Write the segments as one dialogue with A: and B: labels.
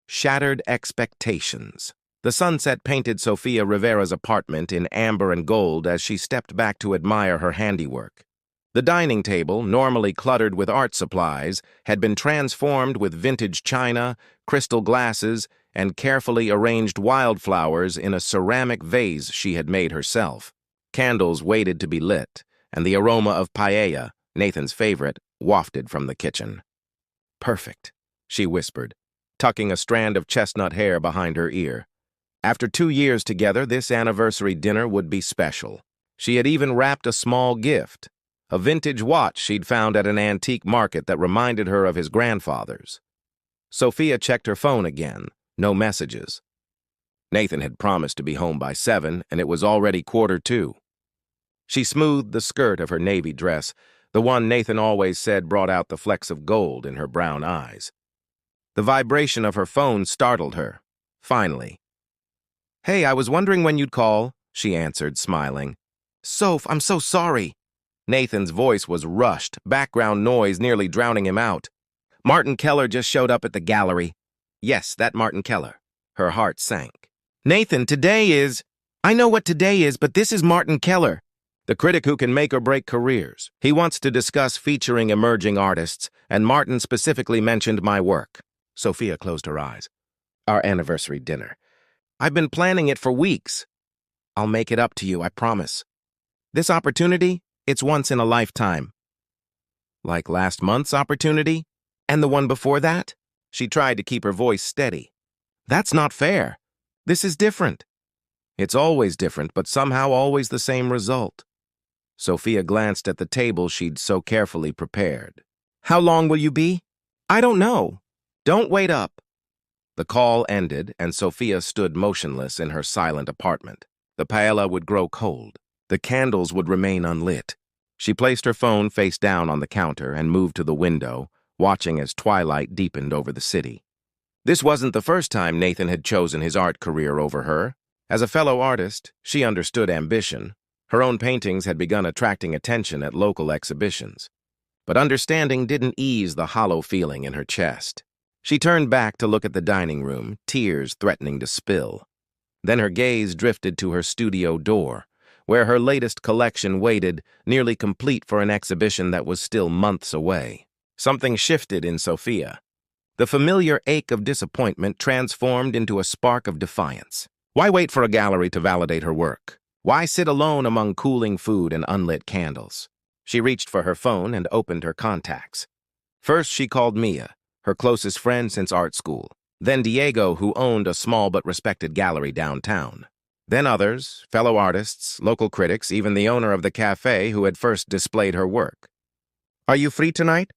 A: Shattered expectations. The sunset painted Sofia Rivera's apartment in amber and gold as she stepped back to admire her handiwork. The dining table, normally cluttered with art supplies, had been transformed with vintage china, crystal glasses, and carefully arranged wildflowers in a ceramic vase she had made herself. Candles waited to be lit, and the aroma of paella, Nathan's favorite, wafted from the kitchen. "Perfect," she whispered, tucking a strand of chestnut hair behind her ear. After 2 years together, this anniversary dinner would be special. She had even wrapped a small gift, a vintage watch she'd found at an antique market that reminded her of his grandfather's. Sofia checked her phone again. No messages. Nathan had promised to be home by 7, and it was already 1:45. She smoothed the skirt of her navy dress, the one Nathan always said brought out the flecks of gold in her brown eyes. The vibration of her phone startled her. Finally. "Hey, I was wondering when you'd call," she answered, smiling. "Soph, I'm so sorry." Nathan's voice was rushed, background noise nearly drowning him out. "Martin Keller just showed up at the gallery." "Yes, that Martin Keller." Her heart sank. "Nathan, today is—" "I know what today is, but this is Martin Keller." "The critic who can make or break careers. He wants to discuss featuring emerging artists, and Martin specifically mentioned my work." Sofia closed her eyes. "Our anniversary dinner. I've been planning it for weeks. I'll make it up to you, I promise. This opportunity, it's once in a lifetime." "Like last month's opportunity? And the one before that?" She tried to keep her voice steady. "That's not fair. This is different." "It's always different, but somehow always the same result." Sofia glanced at the table she'd so carefully prepared. "How long will you be?" "I don't know. Don't wait up." The call ended, and Sofia stood motionless in her silent apartment. The paella would grow cold. The candles would remain unlit. She placed her phone face down on the counter and moved to the window, watching as twilight deepened over the city. This wasn't the first time Nathan had chosen his art career over her. As a fellow artist, she understood ambition. Her own paintings had begun attracting attention at local exhibitions. But understanding didn't ease the hollow feeling in her chest. She turned back to look at the dining room, tears threatening to spill. Then her gaze drifted to her studio door, where her latest collection waited, nearly complete for an exhibition that was still months away. Something shifted in Sofia. The familiar ache of disappointment transformed into a spark of defiance. Why wait for a gallery to validate her work? Why sit alone among cooling food and unlit candles? She reached for her phone and opened her contacts. First, she called Mia, her closest friend since art school. Then Diego, who owned a small but respected gallery downtown. Then others, fellow artists, local critics, even the owner of the cafe who had first displayed her work. "Are you free tonight?"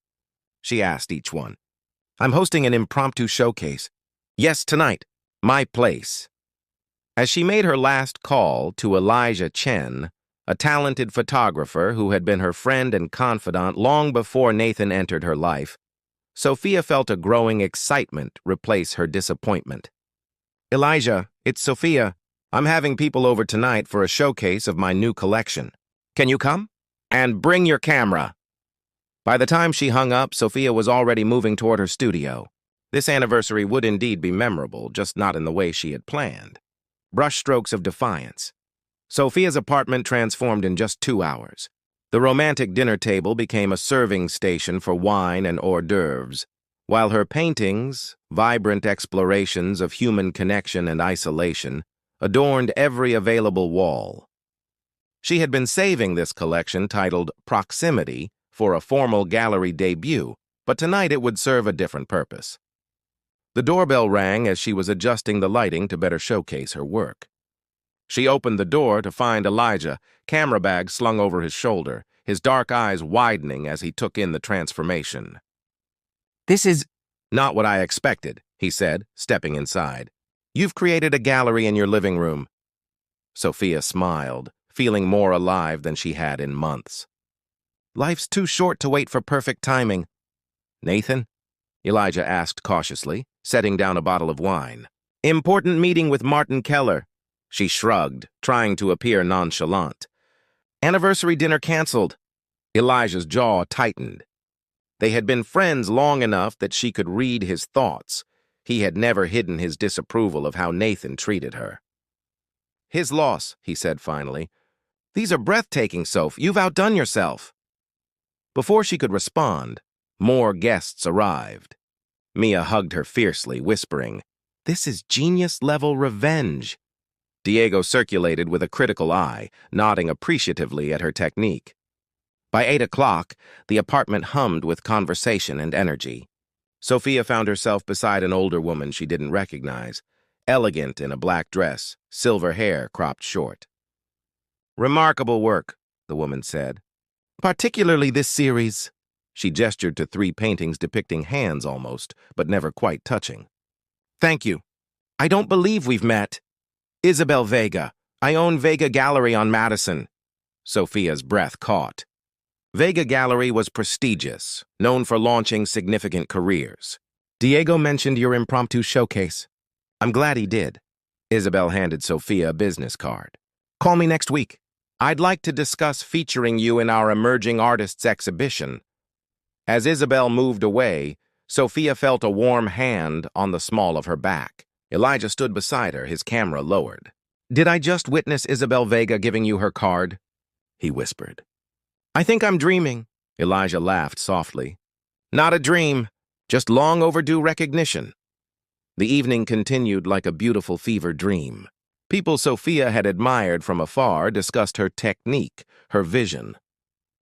A: she asked each one. "I'm hosting an impromptu showcase." "Yes, tonight. My place." As she made her last call to Elijah Chen, a talented photographer who had been her friend and confidant long before Nathan entered her life, Sofia felt a growing excitement replace her disappointment. "Elijah, it's Sofia. I'm having people over tonight for a showcase of my new collection. Can you come? And bring your camera." By the time she hung up, Sofia was already moving toward her studio. This anniversary would indeed be memorable, just not in the way she had planned. Brushstrokes of defiance. Sofia's apartment transformed in just 2 hours. The romantic dinner table became a serving station for wine and hors d'oeuvres, while her paintings, vibrant explorations of human connection and isolation, adorned every available wall. She had been saving this collection titled Proximity for a formal gallery debut, but tonight it would serve a different purpose. The doorbell rang as she was adjusting the lighting to better showcase her work. She opened the door to find Elijah, camera bag slung over his shoulder, his dark eyes widening as he took in the transformation. "This is not what I expected," he said, stepping inside. "You've created a gallery in your living room." Sofia smiled, feeling more alive than she had in months. "Life's too short to wait for perfect timing." "Nathan?" Elijah asked cautiously, setting down a bottle of wine. "Important meeting with Martin Keller." She shrugged, trying to appear nonchalant. "Anniversary dinner canceled." Elijah's jaw tightened. They had been friends long enough that she could read his thoughts. He had never hidden his disapproval of how Nathan treated her. "His loss," he said finally. "These are breathtaking, Soph. You've outdone yourself." Before she could respond, more guests arrived. Mia hugged her fiercely, whispering, "This is genius-level revenge." Diego circulated with a critical eye, nodding appreciatively at her technique. By 8 o'clock, the apartment hummed with conversation and energy. Sophia found herself beside an older woman she didn't recognize, elegant in a black dress, silver hair cropped short. "Remarkable work," the woman said. "Particularly this series." She gestured to 3 paintings depicting hands almost, but never quite touching. "Thank you. I don't believe we've met. Isabel Vega. I own Vega Gallery on Madison." Sophia's breath caught. Vega Gallery was prestigious, known for launching significant careers. "Diego mentioned your impromptu showcase." "I'm glad he did." Isabel handed Sophia a business card. "Call me next week. I'd like to discuss featuring you in our Emerging Artists exhibition." As Isabel moved away, Sophia felt a warm hand on the small of her back. Elijah stood beside her, his camera lowered. "Did I just witness Isabel Vega giving you her card?" he whispered. "I think I'm dreaming." Elijah laughed softly. "Not a dream, just long overdue recognition." The evening continued like a beautiful fever dream. People Sophia had admired from afar discussed her technique, her vision.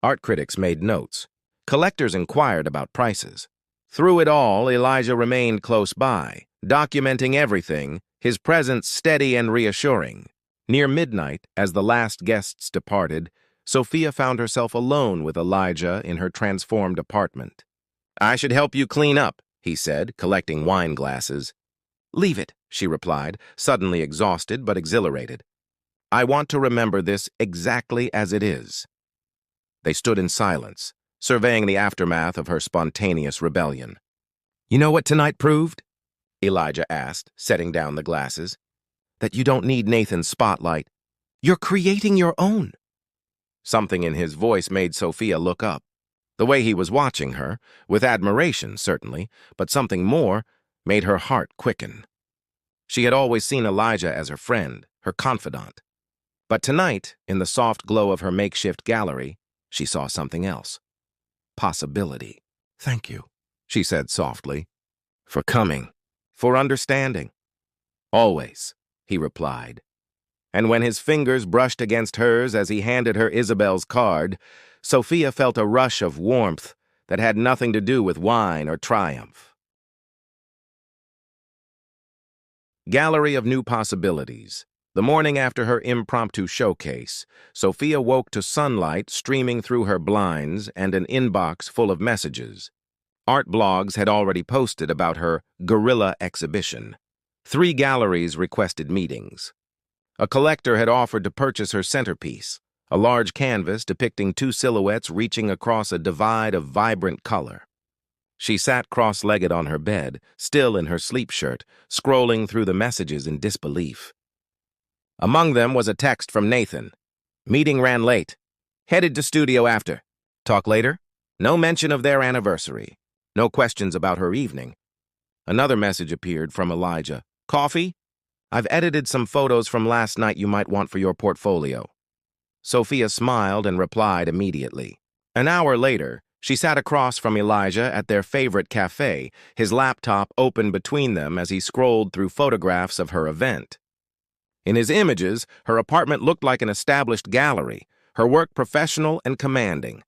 A: Art critics made notes. Collectors inquired about prices. Through it all, Elijah remained close by, documenting everything, his presence steady and reassuring. Near midnight, as the last guests departed, Sophia found herself alone with Elijah in her transformed apartment. "I should help you clean up," he said, collecting wine glasses. "Leave it," she replied, suddenly exhausted but exhilarated. "I want to remember this exactly as it is." They stood in silence, surveying the aftermath of her spontaneous rebellion. "You know what tonight proved?" Elijah asked, setting down the glasses. "That you don't need Nathan's spotlight. You're creating your own." Something in his voice made Sophia look up. The way he was watching her, with admiration certainly, but something more, made her heart quicken. She had always seen Elijah as her friend, her confidant. But tonight, in the soft glow of her makeshift gallery, she saw something else. Possibility. "Thank you," she said softly. "For coming. For understanding." "Always," he replied. And when his fingers brushed against hers as he handed her Isabel's card, Sophia felt a rush of warmth that had nothing to do with wine or triumph. Gallery of New Possibilities. The morning after her impromptu showcase, Sophia woke to sunlight streaming through her blinds and an inbox full of messages. Art blogs had already posted about her guerrilla exhibition. 3 galleries requested meetings. A collector had offered to purchase her centerpiece, a large canvas depicting 2 silhouettes reaching across a divide of vibrant color. She sat cross-legged on her bed, still in her sleep shirt, scrolling through the messages in disbelief. Among them was a text from Nathan. "Meeting ran late. Headed to studio after. Talk later?" No mention of their anniversary. No questions about her evening. Another message appeared from Elijah. "Coffee? I've edited some photos from last night you might want for your portfolio." Sophia smiled and replied immediately. An hour later, she sat across from Elijah at their favorite cafe, his laptop open between them as he scrolled through photographs of her event. In his images, her apartment looked like an established gallery, her work professional and commanding.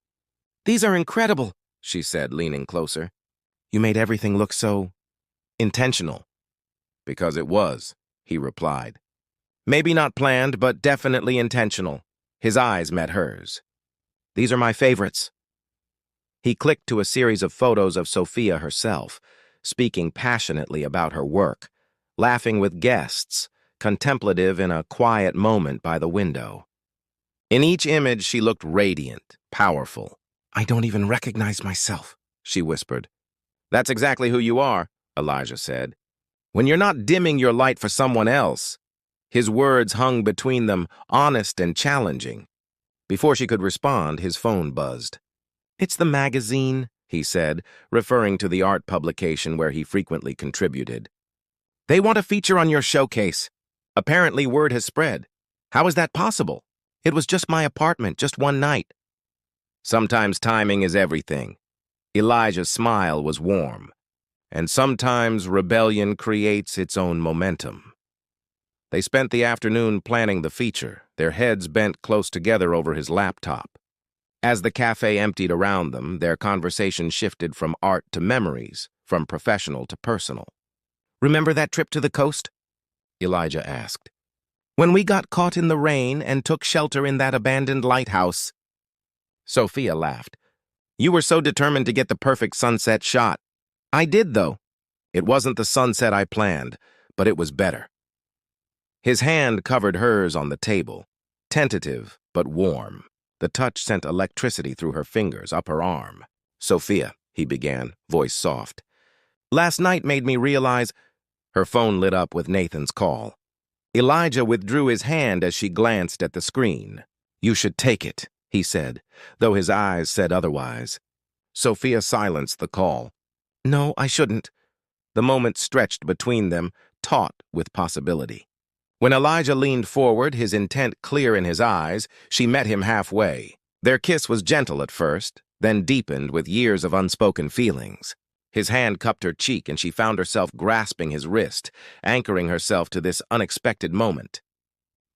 A: "These are incredible," she said, leaning closer. "You made everything look so intentional." "Because it was," he replied. "Maybe not planned, but definitely intentional." His eyes met hers. "These are my favorites." He clicked to a series of photos of Sophia herself, speaking passionately about her work, laughing with guests, contemplative in a quiet moment by the window. In each image, she looked radiant, powerful. "I don't even recognize myself," she whispered. "That's exactly who you are," Elijah said. "When you're not dimming your light for someone else." His words hung between them, honest and challenging. Before she could respond, his phone buzzed. "It's the magazine," he said, referring to the art publication where he frequently contributed. They want a feature on your showcase. Apparently word has spread. How is that possible? It was just my apartment, just one night. Sometimes timing is everything. Elijah's smile was warm. And sometimes rebellion creates its own momentum. They spent the afternoon planning the feature, their heads bent close together over his laptop. As the cafe emptied around them, their conversation shifted from art to memories, from professional to personal. Remember that trip to the coast? Elijah asked. When we got caught in the rain and took shelter in that abandoned lighthouse. Sophia laughed. You were so determined to get the perfect sunset shot. I did, though. It wasn't the sunset I planned, but it was better. His hand covered hers on the table, tentative but warm. The touch sent electricity through her fingers, up her arm. Sophia, he began, voice soft. Last night made me realize. Her phone lit up with Nathan's call. Elijah withdrew his hand as she glanced at the screen. You should take it, he said, though his eyes said otherwise. Sophia silenced the call. No, I shouldn't. The moment stretched between them, taut with possibility. When Elijah leaned forward, his intent clear in his eyes, she met him halfway. Their kiss was gentle at first, then deepened with years of unspoken feelings. His hand cupped her cheek and she found herself grasping his wrist, anchoring herself to this unexpected moment.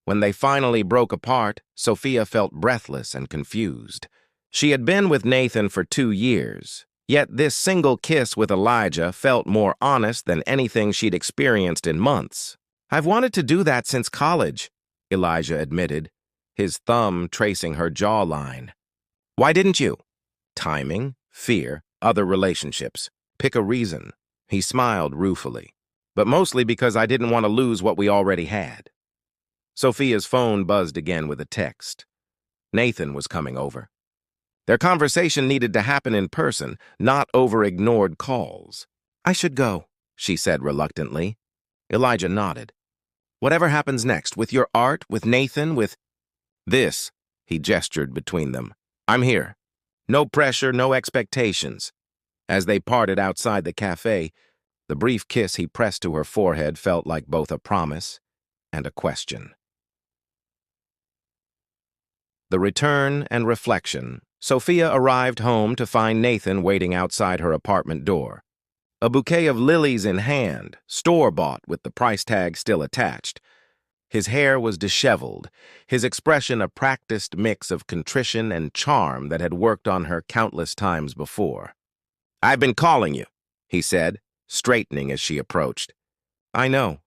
A: When they finally broke apart, Sophia felt breathless and confused. She had been with Nathan for 2 years, yet this single kiss with Elijah felt more honest than anything she'd experienced in months. I've wanted to do that since college, Elijah admitted, his thumb tracing her jawline. Why didn't you? Timing, fear, other relationships. Pick a reason. He smiled ruefully. But mostly because I didn't want to lose what we already had. Sophia's phone buzzed again with a text. Nathan was coming over. Their conversation needed to happen in person, not over ignored calls. I should go, she said reluctantly. Elijah nodded. Whatever happens next, with your art, with Nathan, with... This, he gestured between them. I'm here. No pressure, no expectations. As they parted outside the cafe, the brief kiss he pressed to her forehead felt like both a promise and a question. The return and reflection. Sophia arrived home to find Nathan waiting outside her apartment door. A bouquet of lilies in hand, store-bought with the price tag still attached. His hair was disheveled, his expression a practiced mix of contrition and charm that had worked on her countless times before. I've been calling you, he said, straightening as she approached. I know.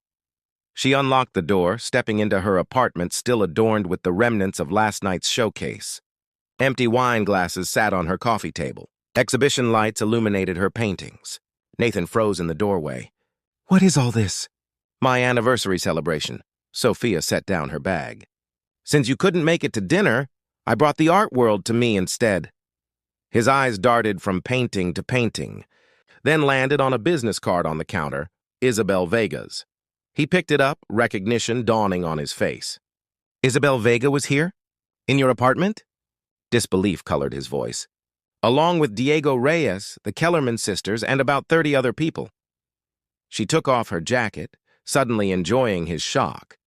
A: She unlocked the door, stepping into her apartment still adorned with the remnants of last night's showcase. Empty wine glasses sat on her coffee table. Exhibition lights illuminated her paintings. Nathan froze in the doorway. What is all this? My anniversary celebration. Sophia set down her bag. Since you couldn't make it to dinner, I brought the art world to me instead. His eyes darted from painting to painting, then landed on a business card on the counter, Isabel Vega's. He picked it up, recognition dawning on his face. Isabel Vega was here? In your apartment? Disbelief colored his voice. Along with Diego Reyes, the Kellerman sisters, and about 30 other people. She took off her jacket, suddenly enjoying his shock.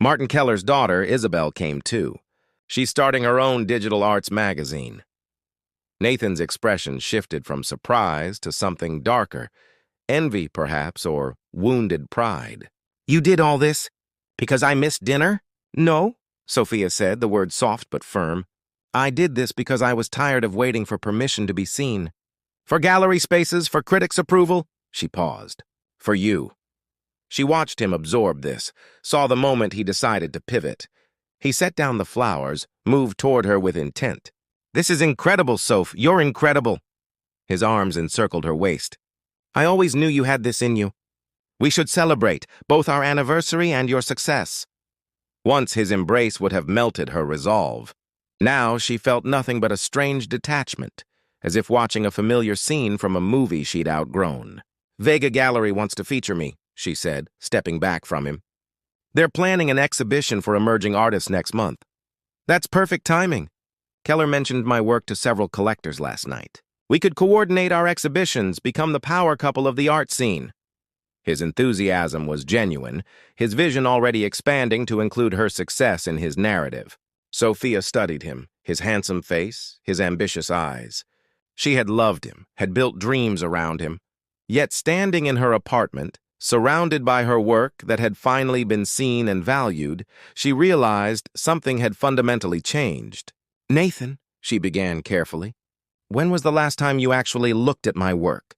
A: Martin Keller's daughter, Isabel, came too. She's starting her own digital arts magazine. Nathan's expression shifted from surprise to something darker, envy perhaps, or wounded pride. You did all this because I missed dinner? No, Sophia said, the word soft but firm. I did this because I was tired of waiting for permission to be seen. For gallery spaces, for critics' approval? She paused. For you. She watched him absorb this, saw the moment he decided to pivot. He set down the flowers, moved toward her with intent. This is incredible, Soph. You're incredible. His arms encircled her waist. I always knew you had this in you. We should celebrate both our anniversary and your success. Once his embrace would have melted her resolve. Now she felt nothing but a strange detachment, as if watching a familiar scene from a movie she'd outgrown. Vega Gallery wants to feature me, she said, stepping back from him. They're planning an exhibition for emerging artists next month. That's perfect timing. Keller mentioned my work to several collectors last night. We could coordinate our exhibitions, become the power couple of the art scene. His enthusiasm was genuine, his vision already expanding to include her success in his narrative. Sophia studied him, his handsome face, his ambitious eyes. She had loved him, had built dreams around him. Yet standing in her apartment, surrounded by her work that had finally been seen and valued, she realized something had fundamentally changed. "Nathan," she began carefully, "when was the last time you actually looked at my work?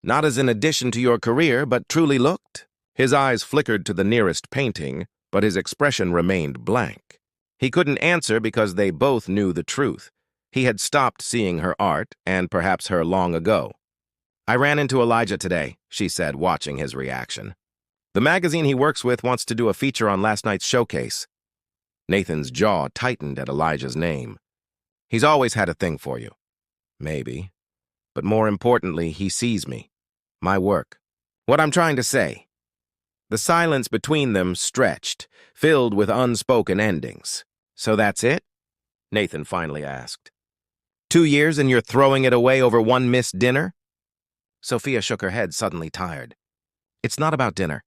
A: Not as an addition to your career, but truly looked?" His eyes flickered to the nearest painting, but his expression remained blank. He couldn't answer because they both knew the truth. He had stopped seeing her art, and perhaps her long ago. "I ran into Elijah today," she said, watching his reaction. "The magazine he works with wants to do a feature on last night's showcase." Nathan's jaw tightened at Elijah's name. "He's always had a thing for you." "Maybe. But more importantly, he sees me. My work. What I'm trying to say." The silence between them stretched, filled with unspoken endings. "So that's it?" Nathan finally asked. 2 years and you're throwing it away over one missed dinner?" Sophia shook her head, suddenly tired. "It's not about dinner.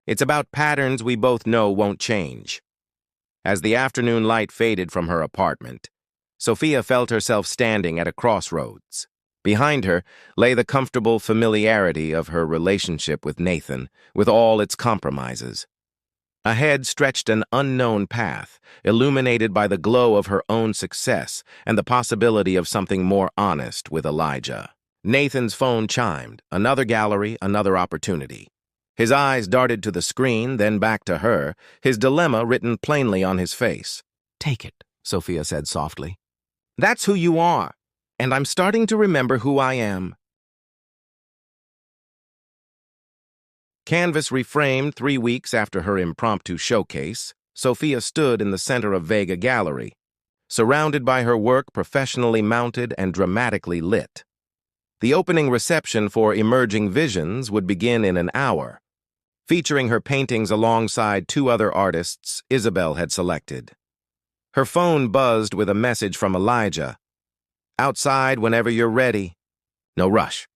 A: It's about patterns we both know won't change." As the afternoon light faded from her apartment, Sophia felt herself standing at a crossroads. Behind her lay the comfortable familiarity of her relationship with Nathan, with all its compromises. Ahead stretched an unknown path, illuminated by the glow of her own success and the possibility of something more honest with Elijah. Nathan's phone chimed. Another gallery, another opportunity. His eyes darted to the screen, then back to her, his dilemma written plainly on his face. "Take it," Sophia said softly. "That's who you are, and I'm starting to remember who I am." Canvas reframed 3 weeks after her impromptu showcase, Sophia stood in the center of Vega Gallery, surrounded by her work professionally mounted and dramatically lit. The opening reception for Emerging Visions would begin in an hour, featuring her paintings alongside 2 other artists Isabel had selected. Her phone buzzed with a message from Elijah. "Outside whenever you're ready. No rush."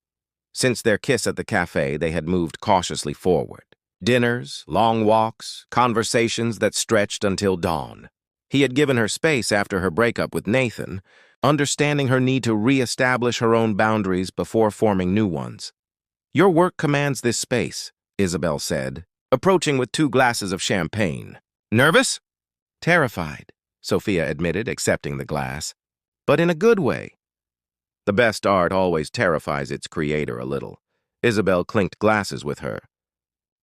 A: Since their kiss at the cafe, they had moved cautiously forward. Dinners, long walks, conversations that stretched until dawn. He had given her space after her breakup with Nathan, understanding her need to re-establish her own boundaries before forming new ones. "Your work commands this space," Isabel said, approaching with 2 glasses of champagne. "Nervous?" "Terrified," Sophia admitted, accepting the glass. "But in a good way." The best art always terrifies its creator a little. Isabel clinked glasses with her.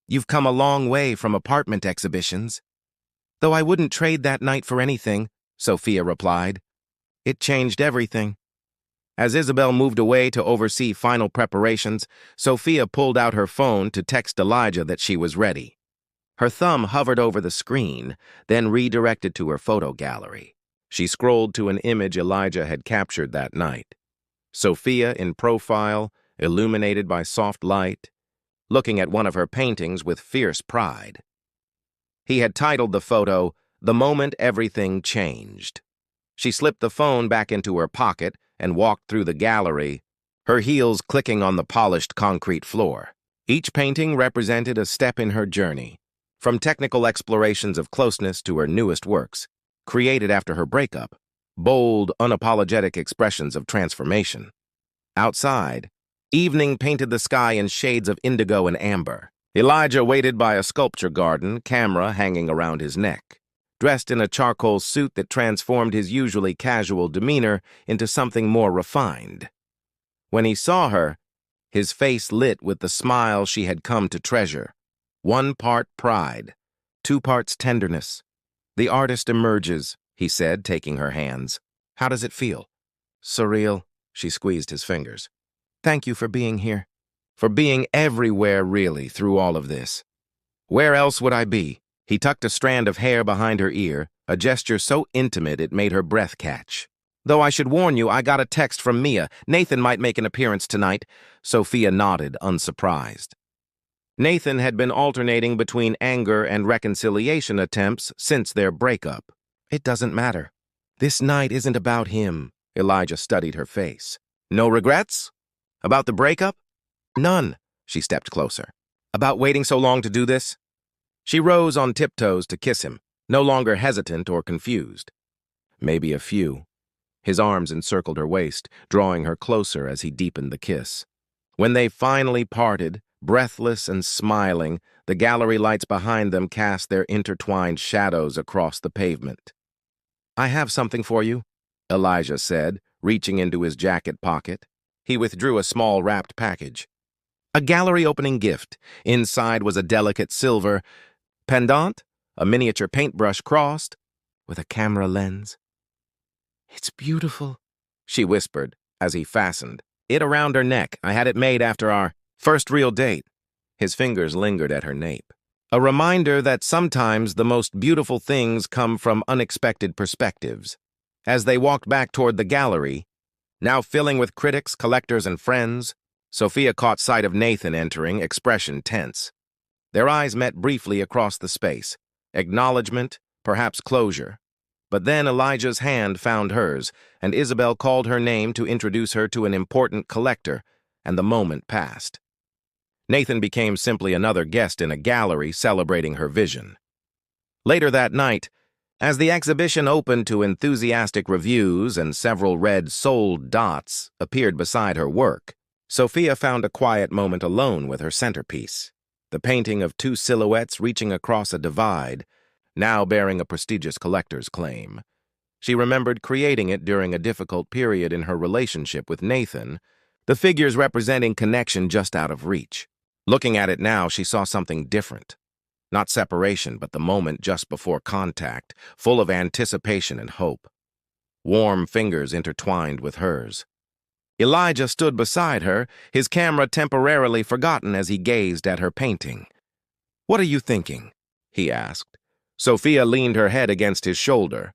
A: "You've come a long way from apartment exhibitions." "Though I wouldn't trade that night for anything," Sophia replied. "It changed everything." As Isabel moved away to oversee final preparations, Sophia pulled out her phone to text Elijah that she was ready. Her thumb hovered over the screen, then redirected to her photo gallery. She scrolled to an image Elijah had captured that night. Sophia in profile, illuminated by soft light, looking at one of her paintings with fierce pride. He had titled the photo, "The Moment Everything Changed." She slipped the phone back into her pocket and walked through the gallery, her heels clicking on the polished concrete floor. Each painting represented a step in her journey, from technical explorations of closeness to her newest works, created after her breakup, bold, unapologetic expressions of transformation. Outside, evening painted the sky in shades of indigo and amber. Elijah waited by a sculpture garden, camera hanging around his neck, dressed in a charcoal suit that transformed his usually casual demeanor into something more refined. When he saw her, his face lit with the smile she had come to treasure. 1 part pride, 2 parts tenderness. "The artist emerges," he said, taking her hands. "How does it feel?" "Surreal." She squeezed his fingers. "Thank you for being here. For being everywhere, really, through all of this." "Where else would I be?" He tucked a strand of hair behind her ear, a gesture so intimate it made her breath catch. "Though I should warn you, I got a text from Mia. Nathan might make an appearance tonight." Sophia nodded, unsurprised. Nathan had been alternating between anger and reconciliation attempts since their breakup. "It doesn't matter. This night isn't about him." Elijah studied her face. "No regrets? About the breakup?" "None." She stepped closer. About waiting so long to do this? She rose on tiptoes to kiss him, no longer hesitant or confused. Maybe a few. His arms encircled her waist, drawing her closer as he deepened the kiss. When they finally parted, breathless and smiling, the gallery lights behind them cast their intertwined shadows across the pavement. "I have something for you," Elijah said, reaching into his jacket pocket. He withdrew a small wrapped package. A gallery-opening gift. Inside was a delicate silver pendant, a miniature paintbrush crossed, with a camera lens. "It's beautiful," she whispered as he fastened it around her neck. "I had it made after our first real date." His fingers lingered at her nape. A reminder that sometimes the most beautiful things come from unexpected perspectives. As they walked back toward the gallery, now filling with critics, collectors, and friends, Sophia caught sight of Nathan entering, expression tense. Their eyes met briefly across the space. Acknowledgement, perhaps closure. But then Elijah's hand found hers, and Isabel called her name to introduce her to an important collector, and the moment passed. Nathan became simply another guest in a gallery celebrating her vision. Later that night, as the exhibition opened to enthusiastic reviews and several red sold dots appeared beside her work, Sophia found a quiet moment alone with her centerpiece, the painting of two silhouettes reaching across a divide, now bearing a prestigious collector's claim. She remembered creating it during a difficult period in her relationship with Nathan, the figures representing connection just out of reach. Looking at it now, she saw something different. Not separation, but the moment just before contact, full of anticipation and hope. Warm fingers intertwined with hers. Elijah stood beside her, his camera temporarily forgotten as he gazed at her painting. "What are you thinking?" he asked. Sophia leaned her head against his shoulder,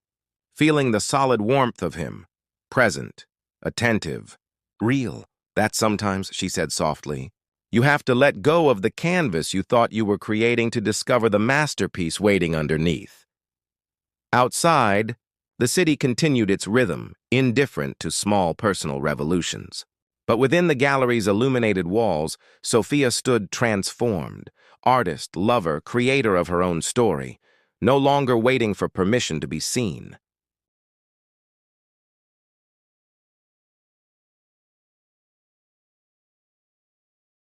A: feeling the solid warmth of him, present, attentive, real. "That sometimes," she said softly, "you have to let go of the canvas you thought you were creating to discover the masterpiece waiting underneath." Outside, the city continued its rhythm, indifferent to small personal revolutions. But within the gallery's illuminated walls, Sophia stood transformed, artist, lover, creator of her own story, no longer waiting for permission to be seen.